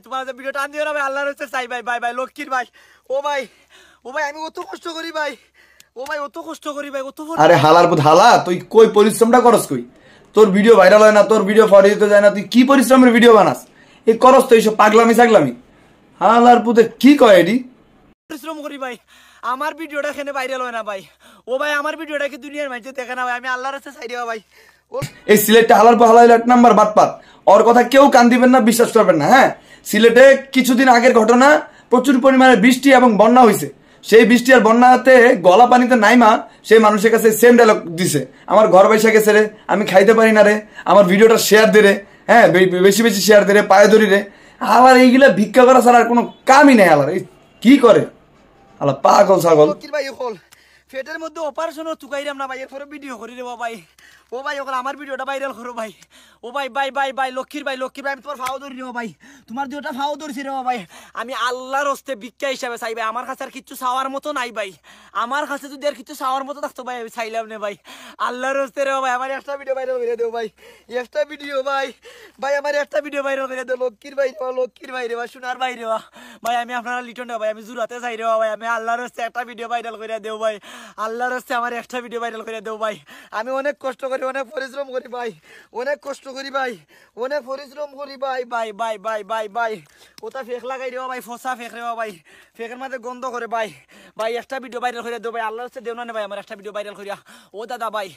তোমার ভিডিও টান দিও না ভাই, আল্লাহর হচ্ছে চাই ভাই। বাই বাই লক্ষ্মীর ভাই। ও ভাই আমি অত কষ্ট করি ভাই। ও ভাই অত কষ্ট করি ভাই, অত। আরে হালার পুত হালা, তুই কই পরিশ্রমটা করস কই? তোর ভিডিও ভাইরাল হয় না, তোর ভিডিও ফরিয়ে যায় না, তুই কি পরিশ্রমের ভিডিও বানাস? এই করস তো এইসব পাগলামি সাগলামি। হালার পুতে কি কয় এডি? পরিশ্রম করি ভাই, আমার ভিডিওটা এখানে ভাইরাল হয় না ভাই। ও ভাই আমার ভিডিওটা কি দুনিয়ার মাঝে দেখে না ভাই, আমি আল্লাহর কাছে চাই দেওয়া ভাই। এই সিলেটে হালার পর হালাইল এক নাম্বার বাটপাত। ওর কথা কেউ কান দিবেন না, বিশ্বাস করবেন না। হ্যাঁ, সিলেটে কিছুদিন আগের ঘটনা, প্রচুর পরিমাণে বৃষ্টি এবং বন্যা হয়েছে। সেই বৃষ্টি আর বন্যাতে গলা পানিতে নাইমা সেই মানুষের কাছে সেম ডায়লগ দিছে, আমার ঘর বাইসা গেছে রে, আমি খাইতে পারি না রে, আমার ভিডিওটা শেয়ার দে রে, হ্যাঁ বেশি বেশি শেয়ার দে রে, পায়ে ধরি রে। আবার এইগুলা ভিক্ষা করা ছাড়া আর কোনো কামই নেই। আলার কি করে আলা পাগল ছাগল। পেটের মধ্যে অপারেশনও চুকাইরাম না ভাই, এরপরে ভিডিও করি দেবো ভাই। ও ভাই ওখানে আমার ভিডিওটা ভাইরাল করো ভাই। ও ভাই লক্ষ্মীর ভাই আমি তোমার ফাও ধরি দেবো ভাই, তোমার দুটা ফাও ধরছি রে ভাই। আমি আল্লাহর হস্তে ভিক্ষা হিসাবে চাই ভাই, আমার কাছে আর কিছু চাওয়ার মতো নাই ভাই। আমার কাছে যদি আর কিছু চাওয়ার মতো থাকতো ভাই আমি চাইলাম না ভাই। আল্লাহর হস্তে রে ভাই, আমার একটা ভিডিও ভাইরাল করে দেবো ভাই, একটা ভিডিও ভাই। আমার একটা ভিডিও ভাইরাল করে দেবো লক্ষ্মীর ভাই রে ভাই, সোনার ভাই রে ভাই। আমি আপনারা লিটন রে ভাই, আমি জুরাতে চাই রে ভাই। আমি আল্লাহর হস্তে একটা ভিডিও ভাইরাল করে দেবো ভাই, আল্লাহর হস্তে আমার একটা ভিডিও ভাইরাল করে দেবো ভাই। আমি অনেক কষ্ট করি, অনেক পরিশ্রম করি ভাই, অনেক কষ্ট করি ভাই, অনেক পরিশ্রম করি ভাই। ওটা ফেক লাগাই দেওয়া ভাই, ফসা ফেক রেওয়া ভাই, ফেকের মাঝে গন্ধ করে ভাই। একটা ভিডিও ভাইরাল করে দেবো ভাই, আল্লাহর হস্তে দেও না ভাই, আমার একটা ভিডিও ভাইরাল করিয়া। ও দাদা ভাই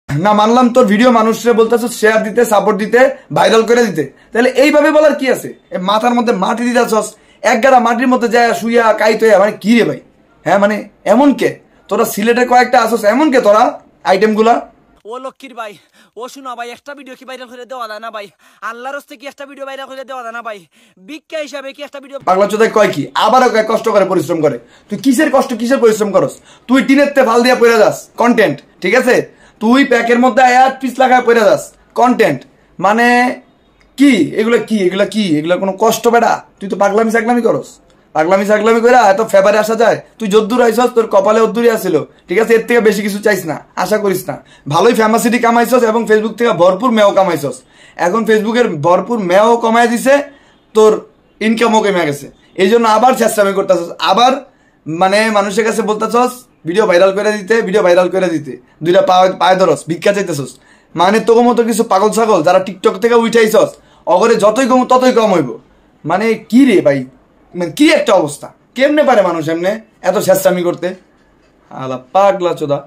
না মানলাম তোর ভিডিও মানুষরে বলতেছ শেয়ার দিতে, সাপোর্ট দিতে, ভাইরাল করে দিতে, তাহলে এইভাবে বলার কি আছে? মাথার মধ্যে মাটি দিতেছস, এক গাড়া মাটির মধ্যে যায় শুইয়া কাইত হইয়া, মানে কি রে ভাই? হ্যাঁ মানে এমন কে তোরা সিলেটে কয়েকটা আসস, এমন কে তোরা আইটেম গুলা? ও লক্ষ্মীর ভাই, ও শোনা ভাই, একটা ভিডিও কি ভাইরাল করে দেওয়া যায় না ভাই? আল্লাহর হস্তে কি একটা ভিডিও ভাইরাল করে দেওয়া যায় না ভাই? ভিক্ষা হিসাবে কি একটা ভিডিও? পাগলা চোদায় কয় কি আবারও কয় কষ্ট করে পরিশ্রম করে। তুই কিসের কষ্ট কিসের পরিশ্রম করস? তুই টিনের তে ফাল দিয়া পড়ে যাস কন্টেন্ট, ঠিক আছে? তুই প্যাকের মধ্যে আয়াত পিস লাগায় পড়ে যাস কন্টেন্ট, মানে কি এগুলা? এগুলা কোনো কষ্ট বেড়া? তুই তো পাগলামি সাগলামি করস, পাগলামি সাগলামি করে এত ফেভারে আসা যায়? তুই যদ্দূর আইসস তোর কপালে অদ্দূরই আসছিল, ঠিক আছে? এর থেকে বেশি কিছু চাইস না, আশা করিস না। ভালোই ফেমাসিটি কামাইছস এবং ফেসবুক থেকে ভরপুর মেও কামাইছস। এখন ফেসবুকের ভরপুর মেও কমাই দিছে, তোর ইনকামও কমে গেছে। এই জন্য আবার চেষ্টামি করতেছস, আবার মানে মানুষের কাছে বলতেছস ভিডিও ভাইরাল করে দিতে, দুইটা পায়ে ধরস, ভিক্ষা চাইতেছস। মানে তোর মতো কিছু পাগল ছাগল যারা টিকটক থেকে উঠাইছস, অগরে যতই কম ততই কম হইব। মানে কি রে ভাই, মানে কি একটা অবস্থা? কেমনে পারে মানুষ এমনে এত চেষ্টামি করতে? আলা পাগলা চোদা।